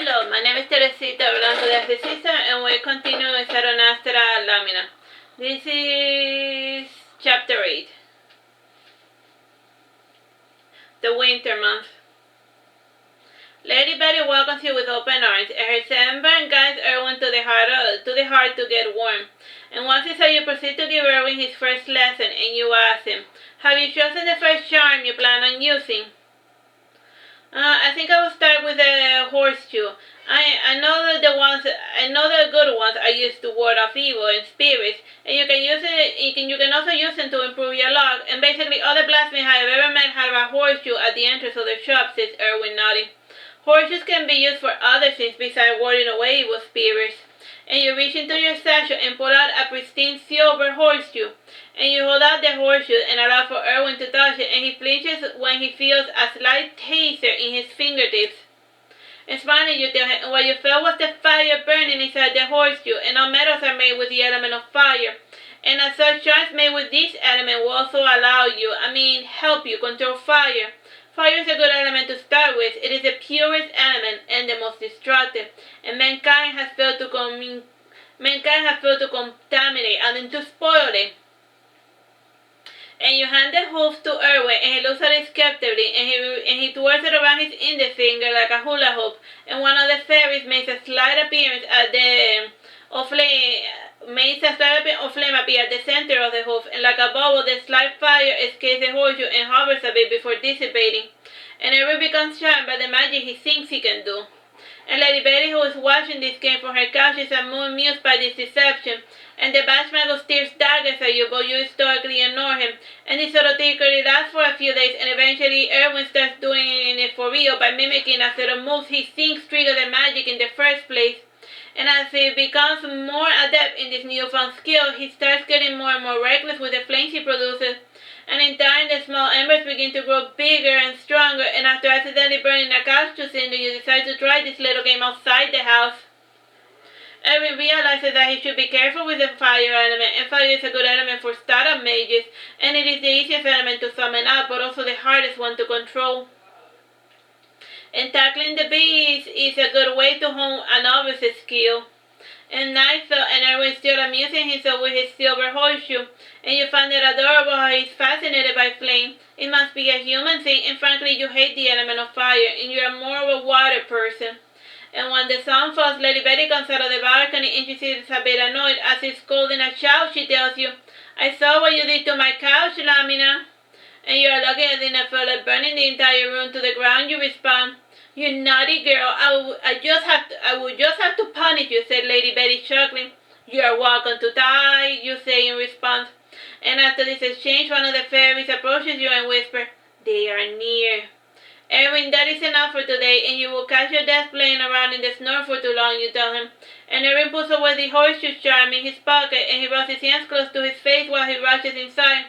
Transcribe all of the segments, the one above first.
Hello, my name is Teresita Blanco de Asesista, and we're continuing with Saturnastra Lamina. This is Chapter 8. The Winter Month. Lady Betty welcomes you with open arms, and her sunburn guides Irving to the heart to get warm. And once you say, you proceed to give Irving his first lesson, and you ask him, have you chosen the first charm you plan on using? I think I will start with the horseshoe. I know the good ones are used to ward off evil and spirits, and you can also use them to improve your luck. And basically, all the blacksmiths I have ever met have a horseshoe at the entrance of their shop, says Irving, nodding. Horseshoes can be used for other things besides warding away evil spirits. And you reach into your satchel and pull out a pristine silver horseshoe. And you hold out the horseshoe and allow for Irving to touch it, and he flinches when he feels a slight taster in his fingertips. And smiling, you tell him what you felt was the fire burning inside the horseshoe, and all metals are made with the element of fire. And as such, charms made with this element will also help you control fire. Fire is a good element to start with. It is the purest element and the most destructive, and mankind has failed to contaminate and then to spoil it. And you hand the hoof to Irving, and he looks at it skeptically, and he twirls it around his index finger like a hula hoop. And one of the fairies makes a slight appearance of flame appear at the center of the hoof, and like a bubble, the slight fire escapes the horseshoe and hovers a bit before dissipating. And Irving becomes charmed by the magic he thinks he can do. And Lady Betty, who is watching this game from her couch, is amused by this deception. And the Batchmago stares daggers at you, but you stoically ignore him. And this sort of trickery lasts for a few days, and eventually Irving starts doing it for real by mimicking a set of moves he thinks trigger the magic in the first place. And as he becomes more adept in this newfound skill, he starts getting more and more reckless with the flames he produces. And in time, the small embers begin to grow bigger and stronger, and after accidentally burning a cactus cinder, you decide to try this little game outside the house. Irving realizes that he should be careful with the fire element, and fire is a good element for startup mages, and it is the easiest element to summon up, but also the hardest one to control. And tackling the beast is a good way to hone a novice's skill. And night fell, and Irving still amusing himself with his silver horseshoe, and you find it adorable how he's fascinated by flame. It must be a human thing, and frankly you hate the element of fire, and you are more of a water person. And when the sun falls, Lady Betty comes out of the balcony, and she seems a bit annoyed. As he's scolding a child, she tells you, I saw what you did to my couch, Lamina. And you are lucky I didn't feel like burning the entire room to the ground, you respond. You naughty girl, I would just have to punish you, said Lady Betty, chuckling. You are welcome to die, you say in response. And after this exchange, one of the fairies approaches you and whispers, they are near. Irving, that is enough for today, and you will catch your death playing around in the snow for too long, you tell him. And Irving puts away the horseshoe charm in his pocket, and he rubs his hands close to his face while he rushes inside.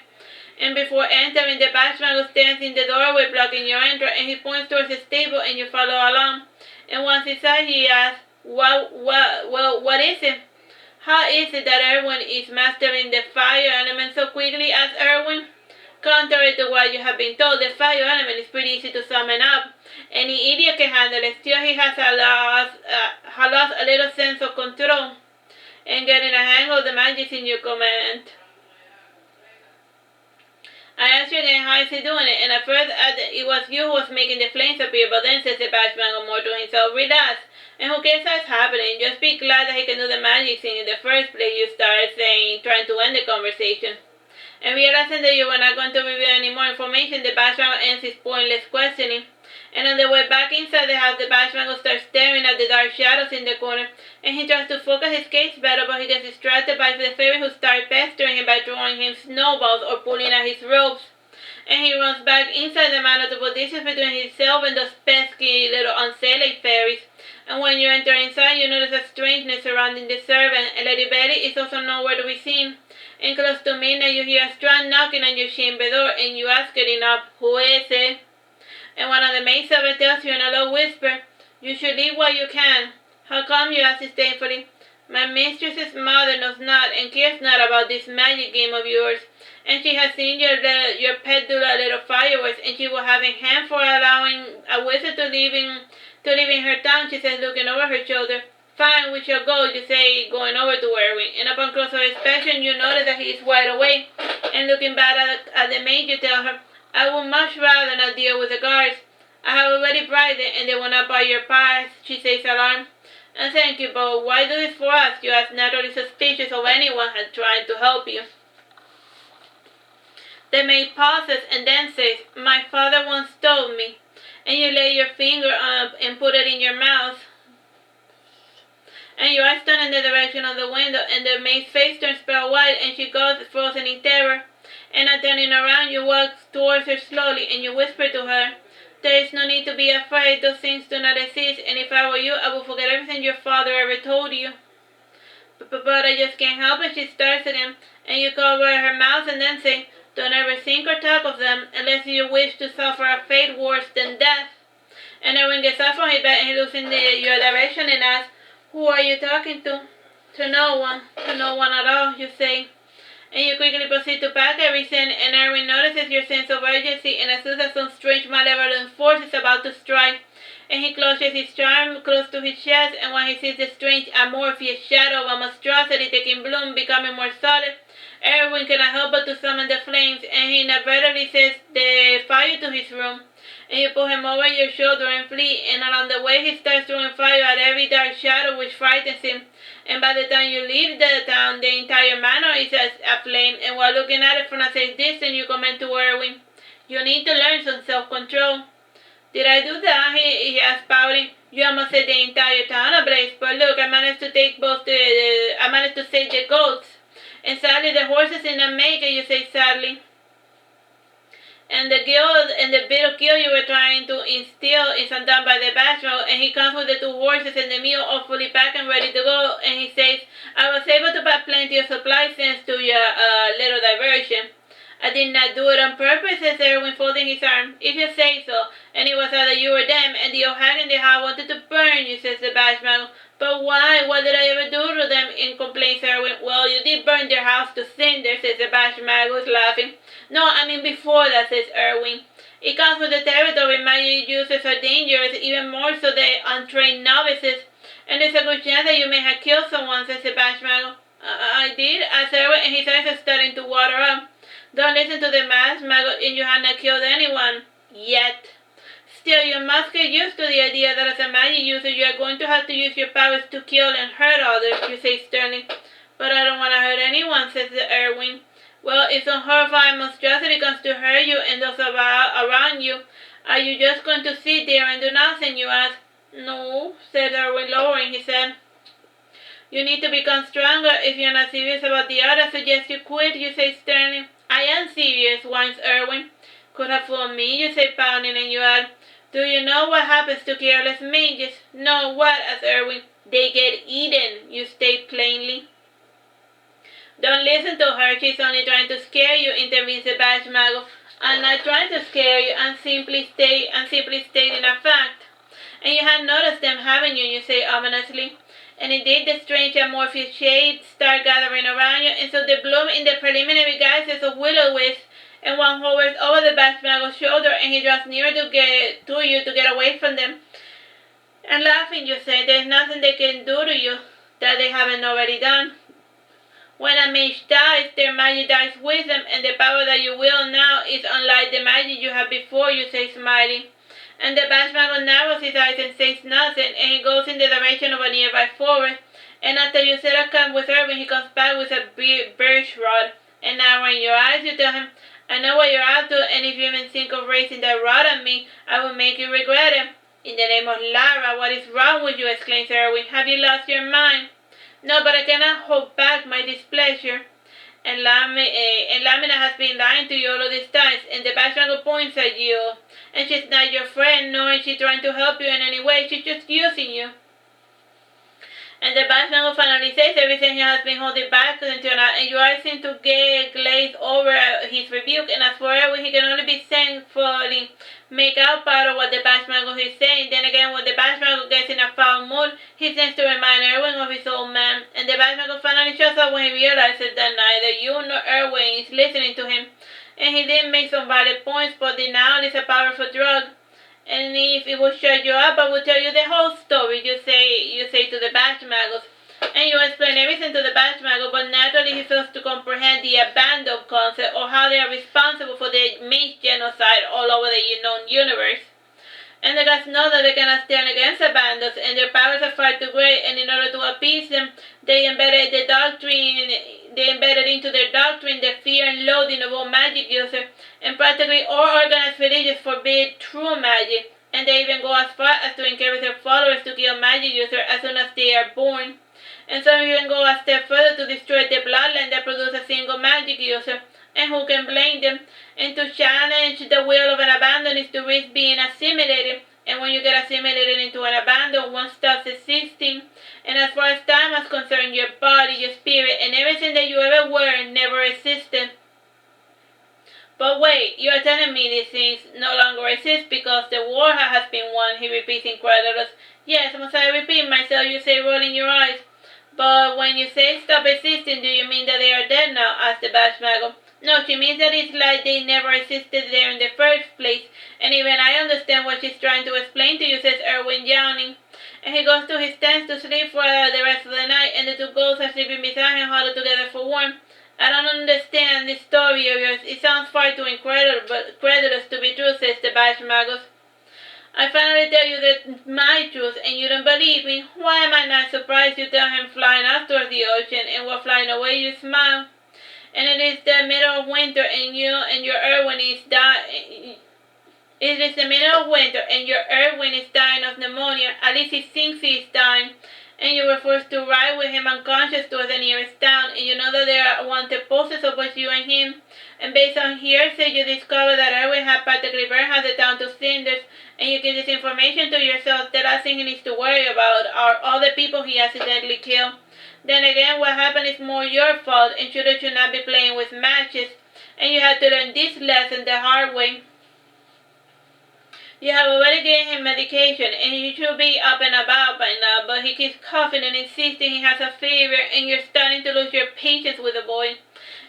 And before entering, the Batchmago stands in the doorway blocking your entrance, and he points towards the stable, and you follow along. And once inside, he asks, what is it? How is it that Irving is mastering the fire element so quickly as Irving? Contrary to what you have been told, the fire element is pretty easy to summon up. Any idiot can handle it. Still, he has lost a little sense of control and getting a hang of the magic in your command. I asked you again, how is he doing it? And at first, it was you who was making the flames appear, but then says the Batchmago more to himself, relax. And who cares how it's happening? Just be glad that he can do the magic thing in the first place, you started saying, trying to end the conversation. And realizing that you were not going to reveal any more information, the Batchmago ends his pointless questioning. And on the way back inside the house, the Batchmago starts staring at the dark shadows in the corner, and he tries to focus his gaze better, but he gets distracted by the fairy who starts pestering him by throwing him snowballs or pulling at his ropes. And he runs back inside the manor to put distance between himself and those pesky little unseelie fairies. And when you enter inside, you notice a strangeness surrounding the servant, and Lady Betty is also nowhere to be seen. And close to midnight, you hear a strong knocking on your chamber door, and you ask getting up, who is it? And one of the maidservants tells you in a low whisper, you should leave while you can. How come, you ask disdainfully? My mistress's mother knows not and cares not about this magic game of yours, and she has seen your pet do a little fireworks, and she will have in hand for allowing a wizard to live in to live in her town, she says, looking over her shoulder. Fine, we shall go, you say, going over to Irving. And upon closer inspection, you notice that he is wide awake. And looking back at the maid, you tell her, I would much rather not deal with the guards. I have already bribed them, and they will not buy your pies, she says, alarmed. And thank you, but why do this for us? You are naturally suspicious of anyone had tried to help you. The maid pauses and then says, my father once told me. And you lay your finger up and put it in your mouth. And your eyes turn in the direction of the window, and the maid's face turns pale white, and she goes frozen in terror. And on turning around, you walk towards her slowly, and you whisper to her, there is no need to be afraid, those things do not exist, and if I were you, I would forget everything your father ever told you. But I just can't help it, she starts again, and you cover her mouth and then say, don't ever think or talk of them, unless you wish to suffer a fate worse than death. And Irving gets up from his bed, and he looks in your direction and asks, who are you talking to? To no one at all, you say. And you quickly proceed to pack everything, and Irving notices your sense of urgency and assumes that some strange malevolent force is about to strike. And he closes his charm close to his chest, and when he sees the strange amorphous shadow of a monstrosity taking bloom, becoming more solid, Irving cannot help but to summon the flames, and he inadvertently sets the fire to his room. And you pull him over your shoulder and flee, and along the way he starts throwing fire at every dark shadow which frightens him. And by the time you leave the town, the entire manor is aflame, and while looking at it from a safe distance, you comment to Irving, you need to learn some self-control. Did I do that? He asked, pouting. You almost set the entire town ablaze, but look, I managed to save the goats. And sadly, the horses in the maker, you say sadly. And the bit of guilt you were trying to instill is undone by the bashful, and he comes with the two horses and the mule all fully packed and ready to go, and he says, I was able to buy plenty of supplies thanks to your little diversion. I did not do it on purpose, says Irving, folding his arm. If you say so, and it was either you or them, and the old hag in the house wanted to burn you, says the bashful. But why? What did I ever do to them? In complains Irving. Well, you did burn their house to cinder, says the bashful, laughing. No, I mean before that, says Irving. It comes with the territory. Magic users are dangerous, even more so the untrained novices. And there's a good chance that you may have killed someone, says the bashful. I did, asked Irving, and his eyes are starting to water up. Don't listen to the masked maggot, and you have not killed anyone. Yet. Still, you must get used to the idea that as a magic user, you are going to have to use your powers to kill and hurt others, you say sternly. But I don't want to hurt anyone, says Irving. Well, if some horrifying monstrosity comes to hurt you and those around you, are you just going to sit there and do nothing, you ask? No, said Irving, lowering his head. You need to become stronger. If you're not serious about the art, I suggest you quit, you say sternly. I am serious, whines Irving. Could have fooled me, you say, pounding, and you add, do you know what happens to careless mages? No, what? Asked Irving. They get eaten, you state plainly. Don't listen to her, she's only trying to scare you, intervenes the bashful. I'm not trying to scare you, I'm simply stating a fact. And you have noticed them, haven't you? You say ominously. And indeed the strange amorphous shades start gathering around you, and so they bloom in the preliminary guises of will-o-wisp, and one hovers over the bashful's shoulder, and he draws nearer to you to get away from them. And laughing, you say, there's nothing they can do to you that they haven't already done. When a mage dies, their magic dies with them, and the power that you wield now is unlike the magic you had before, you say, smiling. And the bashful narrows his eyes and says nothing, and he goes in the direction of a nearby forest. And after you set a camp with Irving, he comes back with a birch rod. And now in your eyes, you tell him, I know what you're up to, and if you even think of raising that rod at me, I will make you regret it. In the name of Lara, what is wrong with you? Exclaims Irving. Have you lost your mind? No, but I cannot hold back my displeasure. And Lamina has been lying to you all of these times, and the bashful points at you. And she's not your friend, nor is she trying to help you in any way. She's just using you. And the bashful finally says everything he has been holding back until now, and your eyes seem to get glazed over his rebuke. And as for Irving, he can only be thankfully make out part of what the bashful is saying. Then again, when the bashful gets in a foul mood, he tends to remind Irving of his old man. And the bashful finally shows up when he realizes that neither you nor Irving is listening to him. And he did make some valid points, but denial is a powerful drug. And if it would shut you up, I would tell you the whole story, you say to the Batchmagos, and you explain everything to the Batchmago, but naturally he fails to comprehend the abandon concept or how they are responsible for the mage genocide all over the known universe. And the gods know that they cannot stand against the bandits, and their powers are far too great, and in order to appease them, they embedded into their doctrine the fear and loathing of all magic users, and practically all organized religions forbid true magic, and they even go as far as to encourage their followers to kill magic users as soon as they are born. And some even go a step further to destroy the bloodline that produces a single magic user, and who can blame them, and to challenge the will of an abandon is to risk being assimilated, and when you get assimilated into an abandon, one stops existing, and as far as time is concerned, your body, your spirit, and everything that you ever were never existed. But wait, you are telling me these things no longer exist because the war has been won, he repeats incredulous. Yes, must I repeat myself, you say, rolling your eyes. But when you say stop existing, do you mean that they are dead now? Asked the Batchmago. No, she means that it's like they never existed there in the first place, and even I understand what she's trying to explain to you, says Irving, yawning. And he goes to his tent to sleep for the rest of the night, and the two ghosts are sleeping beside him, huddled together for warmth. I don't understand this story of yours. It sounds far too incredulous to be true, says the Batchmagos. I finally tell you that my truth, and you don't believe me. Why am I not surprised you tell him flying off towards the ocean, and while flying away you smile? And it is the middle of winter, and you and your Irwin is dying. It is the middle of winter, and your Irwin is dying of pneumonia. At least he thinks he is dying. And you were forced to ride with him unconscious towards the nearest town, and you know that there are wanted posters of both you and him. And based on hearsay, you discover that Irwin had practically burned half the town to cinders, and you give this information to yourself. The last thing he needs to worry about are all the people he accidentally killed. Then again, what happened is more your fault, and should not be playing with matches, and you had to learn this lesson the hard way. You have already given him medication, and he should be up and about by now, but he keeps coughing and insisting he has a fever, and you're starting to lose your patience with the boy.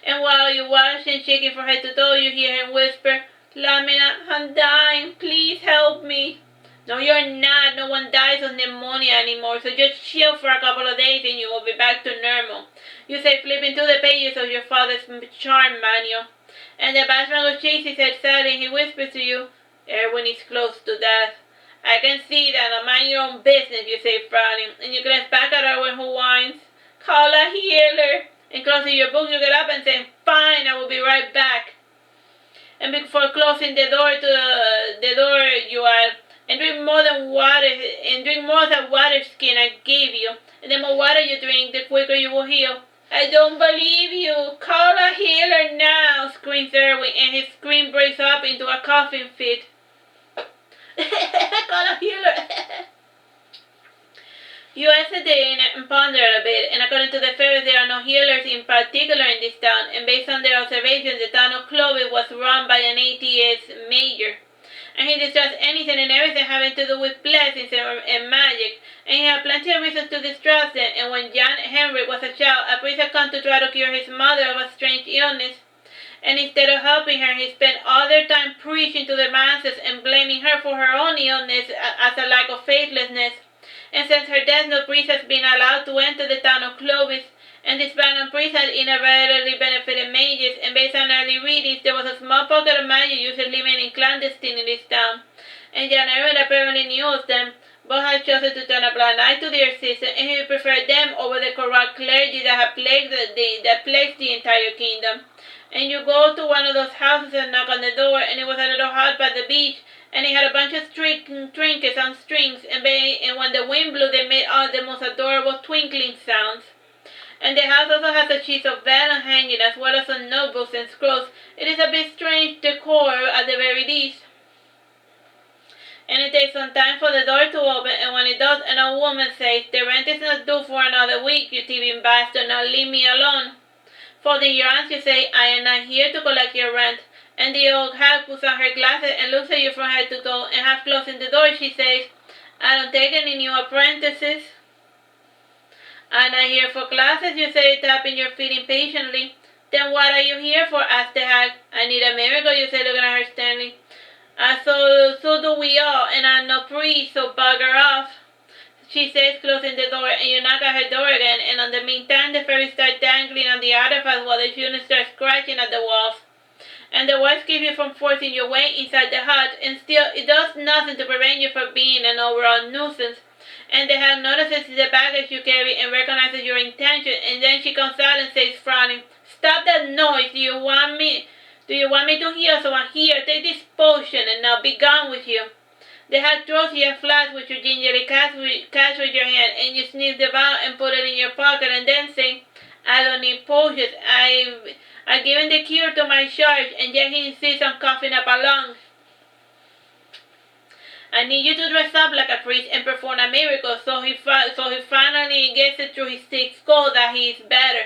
And while you wash and shaking from head to toe, you hear him whisper, Lamina, I'm dying, please help me. No, you're not. No one dies of pneumonia anymore, so just chill for a couple of days and you will be back to normal. You say, flipping through the pages of your father's charm manual. And the Batchmago shakes his head sadly and he whispers to you, Erwin is close to death. I can see that. Now mind your own business, you say, frowning. And you glance back at Erwin, who whines, call a healer. And closing your book, you get up and say, fine, I will be right back. And before closing the door you add, and drink more than water skin I gave you. And the more water you drink, the quicker you will heal. I don't believe you. Call a healer now, screams Irving, and his scream breaks up into a coughing fit. Call a healer. You hesitate and ponder a bit, and according to the fairies, there are no healers in particular in this town, and based on their observations, the town of Clovis was run by an atheist mayor. And he distrusts anything and everything having to do with blessings and magic, and he had plenty of reasons to distrust them, and when Jan Henrik was a child, a priest had come to try to cure his mother of a strange illness, and instead of helping her, he spent all their time preaching to the masses and blaming her for her own illness as a lack of faithlessness. And since her death, no priest has been allowed to enter the town of Clovis, and this band of priests had inadvertently benefited mages, and based on early readings, there was a small pocket of magic users living in clandestine in this town. And Jan Henrik apparently knew of them, but had chosen to turn a blind eye to their system, and he preferred them over the corrupt clergy that had plagued the entire kingdom. And you go to one of those houses and knock on the door, and it was a little hut by the beach, and it had a bunch of trinkets on strings, and when the wind blew, they made all the most adorable twinkling sounds. And the house also has a sheet of vellum hanging, as well as some notebooks and scrolls. It is a bit strange decor at the very least. And it takes some time for the door to open, and when it does, an old woman says, the rent is not due for another week, you thieving bastard, now leave me alone. Folding your arms, you say, I am not here to collect your rent. And the old hag puts on her glasses and looks at you from head to toe, and half closing the door, she says, I don't take any new apprentices. I'm not here for classes, you say, tapping your feet impatiently. Then what are you here for? Asked the hag. I need a miracle, you say, looking at her sternly. So do we all, and I'm no priest, so bugger off. she says, closing the door, and you knock at her door again, and in the meantime the fairies start dangling on the artifact while the children start scratching at the walls. And the walls keep you from forcing your way inside the hut, and still it does nothing to prevent you from being an overall nuisance. And the hag notices the baggage you carry and recognizes your intention, and then she comes out and says, frowning, "Stop that noise! Do you want me to heal someone? Here, take this potion, and now be gone with you." The hag throws you a flask which you gingerly catch with your hand, and you sniff the vial and put it in your pocket, and then say, "I don't need potions. I've given the cure to my charge," and yet he insists on coughing up a lung. "I need you to dress up like a priest and perform a miracle so he finally gets it through his thick skull that he is better."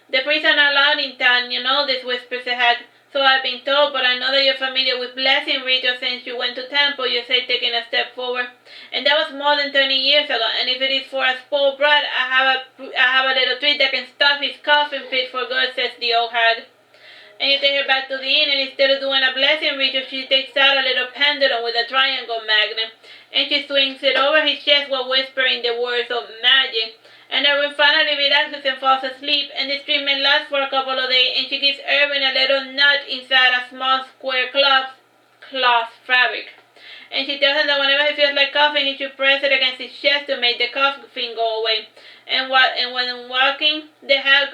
"The priests are not allowed in town, you know this," whispers the hag. "So I've been told, but I know that you're familiar with blessing rituals since you went to temple," you say, taking a step forward. "And that was more than 20 years ago, and if it is for a spoiled brat, I have a little treat that can stuff his coffin fit for good," says the old hag. And you take her back to the inn, and instead of doing a blessing ritual, she takes out a little pendulum with a triangle magnet, and she swings it over his chest while whispering the words of magic. And Irving finally relaxes and falls asleep, and this treatment lasts for a couple of days, and she gives Irving a little nut inside a small square cloth fabric. And she tells him that whenever he feels like coughing, he should press it against his chest to make the coughing go away. And while walking the hag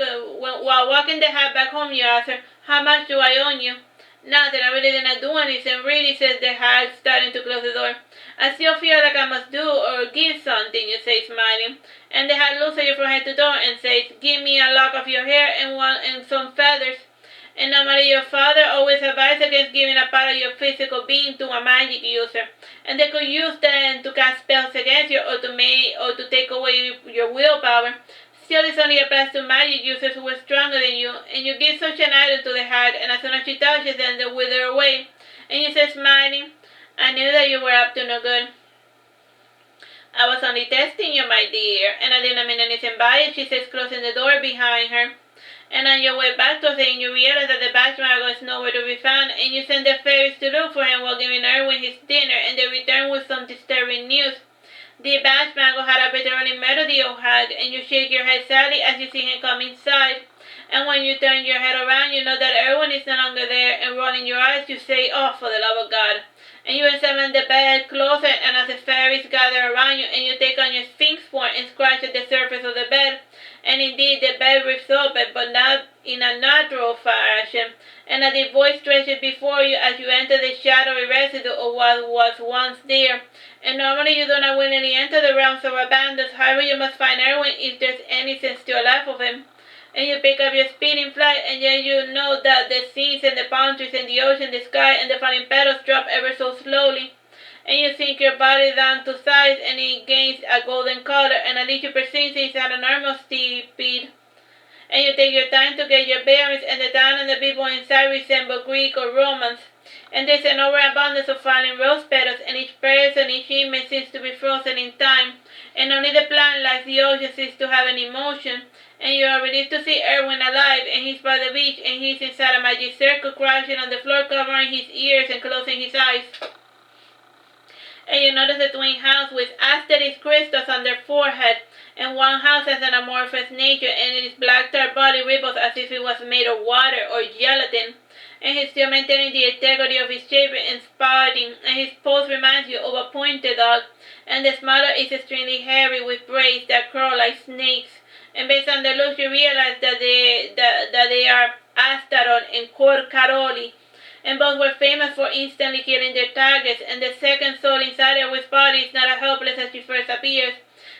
back home, you ask her, "How much do I owe you?" "Nothing, I really did not do anything, really," says the hag, starting to close the door. "I still feel like I must do or give something," you say, smiling. And the hag looks at you from head to toe and says, "Give me a lock of your hair and some feathers." And normally your father always advised against giving a part of your physical being to a magic user, and they could use them to cast spells against you or to take away your willpower. Still, this only applies to magic users who are stronger than you, and you give such an item to the hag, and as soon as she touches them, they wither away. And you say, smiling, "I knew that you were up to no good." "I was only testing you, my dear, and I didn't mean anything by it," she says, closing the door behind her. And on your way back to the inn, you realize that the Batchmago is nowhere to be found, and you send the fairies to look for him while giving Irwin his dinner, and they return with some disturbing news. The Batchmago had arbitrarily murdered the old hag, and you shake your head sadly as you see him come inside. And when you turn your head around, you know that Irwin is no longer there, and rolling your eyes, you say, "Oh, for the love of God." And you examine the bed closer, and as the fairies gather around you, and you take on your Sphynx form and scratch at the surface of the bed, and indeed the bed rips open, but not in a natural fashion, and a deep voice stretches before you as you enter the shadowy residue of what was once there. And normally you do not willingly enter the realms of abandons, however you must find Irwin if there's anything still left of him. And you pick up your speeding flight, and yet you know that the seas and the palm trees and the ocean, the sky, and the falling petals drop ever so slowly. And you sink your body down to size, and it gains a golden color, and at least you perceive it's at a normal speed. And you take your time to get your bearings, and the town and the people inside resemble Greek or Romans. And there's an overabundance of falling rose petals, and each person, each image seems to be frozen in time. And only the plant, like the ocean, seems to have an emotion. And you are relieved to see Irwin alive, and he's by the beach, and he's inside a magic circle, crouching on the floor, covering his ears and closing his eyes. And you notice the twin house with asterisk crystals on their forehead, and one house has an amorphous nature, and its black tar body ripples as if it was made of water or gelatin. And he's still maintaining the integrity of his shape and spouting, and his pose reminds you of a pointed dog, and the smaller is extremely hairy with braids that curl like snakes. And based on the looks, you realize that they are Astaron and Corcaroli, and both were famous for instantly killing their targets, and the second soul inside Irwin's body is not as helpless as she first appears,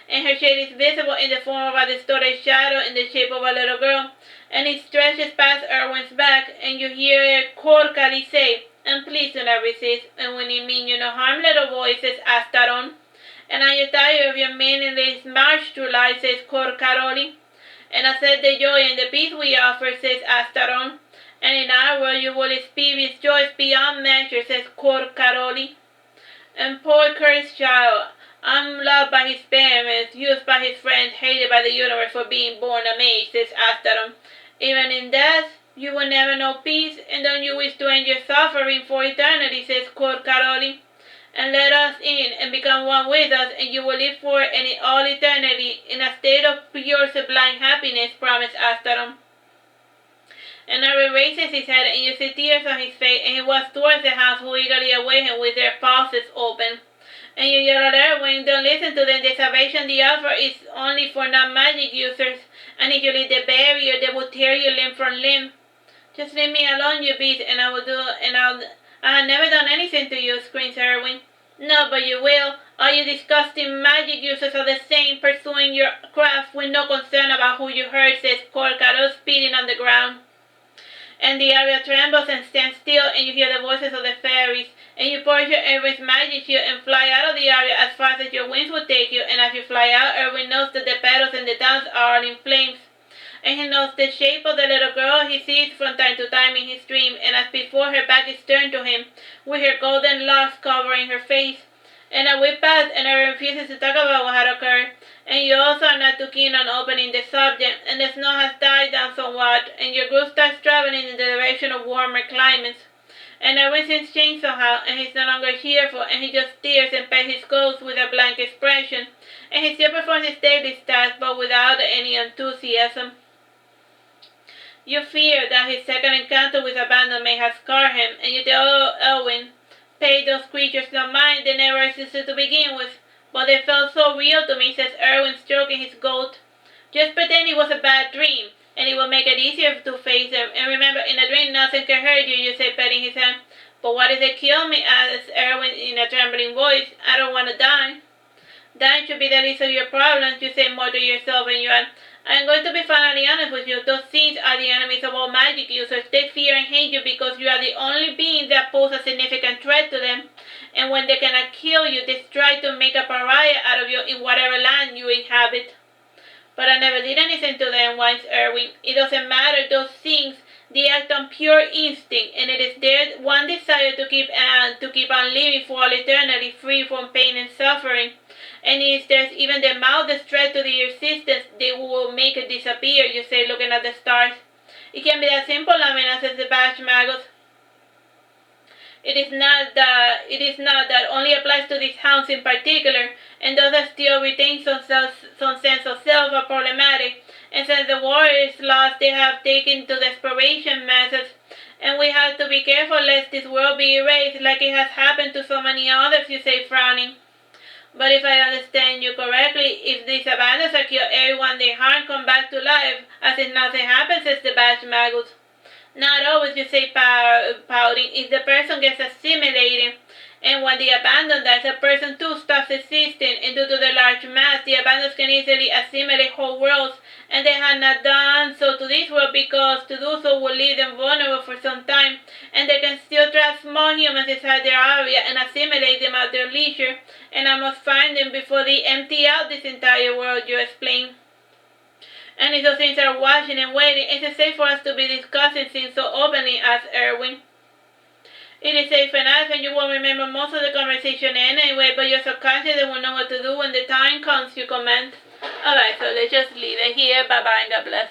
and her shade is visible in the form of a distorted shadow in the shape of a little girl, and it stretches past Irwin's back, and you hear Corcali say, "And please do not resist," and when it means you no harm, little boy, says Astaron. "And are you tired of your meaningless march through life," says Corcaroli. "And accept the joy and the peace we offer," says Astaron. "And in our world you will experience joys beyond measure," says Corcaroli. "And poor cursed child, unloved by his parents, used by his friends, hated by the universe for being born a mage," says Astaron. "Even in death you will never know peace, and don't you wish to end your suffering for eternity," says Corcaroli. and let us in and become one with us, and you will live for all eternity in a state of pure sublime happiness, promised Astaroth. And Irving raises his head, and you see tears on his face, and he walks towards the house, who eagerly await him with their pauses open. And you yell at Irving, don't listen to them, the salvation they offer is only for non-magic users, and if you leave the barrier, they will tear you limb from limb. Just leave me alone, you beast, and I have never done anything to you, screams Irving. No, but you will. All you disgusting magic users are the same, pursuing your craft with no concern about who you hurt, says Corcaro, spitting on the ground. And the area trembles and stands still, and you hear the voices of the fairies, and you pour your Irving's magic shield and fly out of the area as fast as your wings will take you, and as you fly out, Irving knows that the petals and the dance are all in flames. And he knows the shape of the little girl he sees from time to time in his dream, and as before her back is turned to him, with her golden locks covering her face. And a week passed, and Irving refuses to talk about what had occurred, and you also are not too keen on opening the subject, and the snow has died down somewhat, and your group starts traveling in the direction of warmer climates. And Irving seems changed somehow, and he's no longer cheerful, and he just stares and pets his ghost with a blank expression, and he still performs his daily tasks, but without any enthusiasm. You fear that his second encounter with abandon may have scarred him, and you tell Irving, pay those creatures no mind, they never existed to begin with. But they felt so real to me, says Irving, stroking his goat. Just pretend it was a bad dream, and it will make it easier to face them. And remember, in a dream nothing can hurt you, you say, petting his hand. But what if they kill me, asks Irving in a trembling voice. I don't want to die. Dying should be the least of your problems, you say more to yourself, and you add, I'm going to be finally honest with you. Those things are the enemies of all magic users. They fear and hate you because you are the only being that pose a significant threat to them. And when they cannot kill you, they try to make a pariah out of you in whatever land you inhabit. But I never did anything to them, whines Irving. It doesn't matter, those things, they act on pure instinct, and it is their one desire to keep on living for all eternity, free from pain and suffering. And if there's even the mildest threat to their existence, they will make it disappear, you say, looking at the stars. It can be that simple, Lamina, says the Bash Magus. It is not that only applies to these hounds in particular, and those that still retain some sense of self are problematic. And since the war is lost, they have taken to desperation methods, and we have to be careful lest this world be erased like it has happened to so many others, you say, frowning. But if I understand you correctly, if these abandons are killed, everyone they harm come back to life, as if nothing happens, says the Bash Magus. Not always, you say, pouting, if the person gets assimilated, and when the abandon dies, a person too stops existing, and due to the large mass, the abandons can easily assimilate whole worlds, and they have not done so to this world because to do so will leave them vulnerable for some time, and they can still trap small humans inside their area and assimilate them at their leisure, and I must find them before they empty out this entire world, you explain. And if those things are watching and waiting, is it safe for us to be discussing things so openly, asks Irving. It is safe enough, and you won't remember most of the conversation anyway, but your subconscious will know what to do when the time comes, you comment. Alright, so let's just leave it here. Bye-bye and God bless.